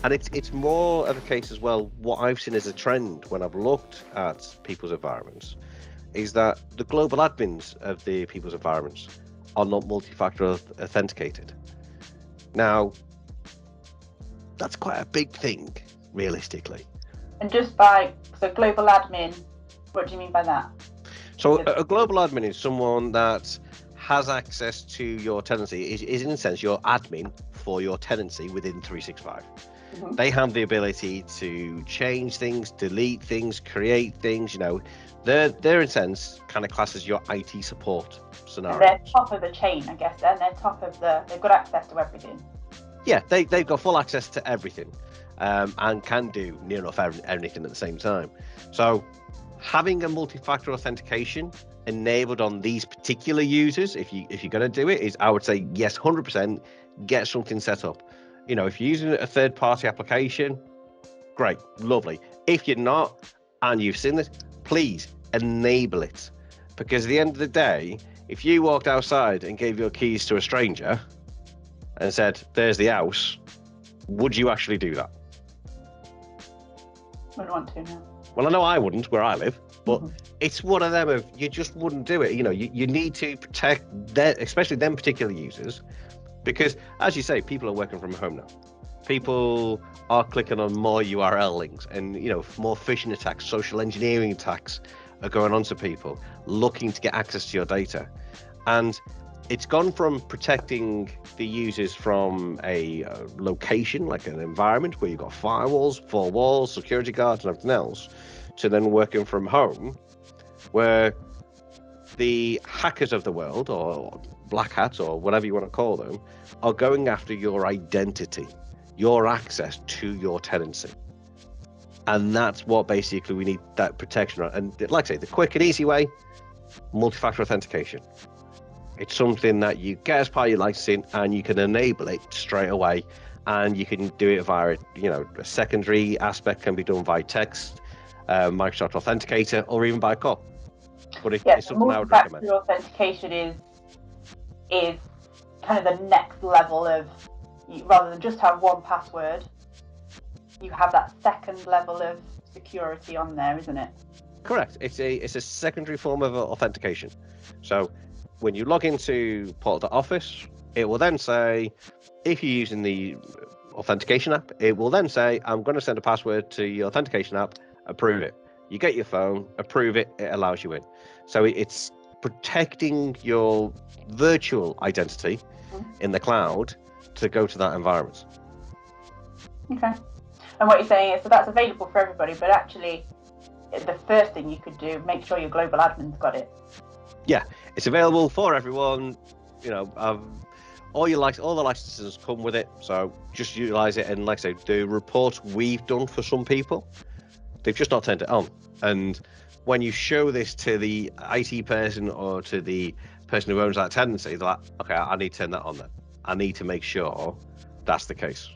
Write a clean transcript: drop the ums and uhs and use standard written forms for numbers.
And it's more of a case as well. What I've seen as a trend when I've looked at people's environments is that the global admins of the people's environments are not multi-factor authenticated. Now, that's quite a big thing, realistically. And so global admin, what do you mean by that? So a global admin is someone that has access to your tenancy, is in a sense your admin for your tenancy within 365. Mm-hmm. They have the ability to change things, delete things, create things, they're in a sense kind of classed as your IT support scenario. And they're top of the chain, I guess, and they've got access to everything. Yeah, they've got full access to everything, and can do near enough everything at the same time. So having a multi-factor authentication enabled on these particular users, if you're going to do it, is, I would say, yes, 100%, get something set up. If you're using a third-party application, great, lovely. If you're not, and you've seen this, please enable it. Because at the end of the day, if you walked outside and gave your keys to a stranger and said, there's the house, would you actually do that? Wouldn't want to, no. Well, I know I wouldn't where I live, but it's one of them of, you just wouldn't do it. You need to protect especially them particular users, because as you say, people are working from home now. People are clicking on more URL links, and more phishing attacks, social engineering attacks are going on to people looking to get access to your data. And it's gone from protecting the users from a location, like an environment where you've got firewalls, four walls, security guards, and everything else, to then working from home, where the hackers of the world, or black hats, or whatever you want to call them, are going after your identity, your access to your tenancy. And that's what basically we need that protection on. And like I say, the quick and easy way, multi-factor authentication. It's something that you get as part of your licensing, and you can enable it straight away. And you can do it via, a secondary aspect can be done via text, Microsoft Authenticator, or even by call. But it's something I would recommend. Multi-factor authentication is kind of the next level of, rather than just have one password, you have that second level of security on there, isn't it? Correct. It's a secondary form of authentication. So when you log into Portal.Office, it will then say, if you're using the authentication app, it will then say, I'm going to send a password to your authentication app, approve it. You get your phone, approve it, it allows you in. So it's protecting your virtual identity in the cloud to go to that environment. Okay. And what you're saying is, so that's available for everybody, but actually the first thing you could do, make sure your global admin's got it. Yeah, it's available for everyone. All the licenses come with it, so just utilize it. And like I say, the reports we've done for some people, they've just not turned it on. And when you show this to the IT person or to the person who owns that tenancy, they're like, okay, I need to turn that on then. I need to make sure that's the case.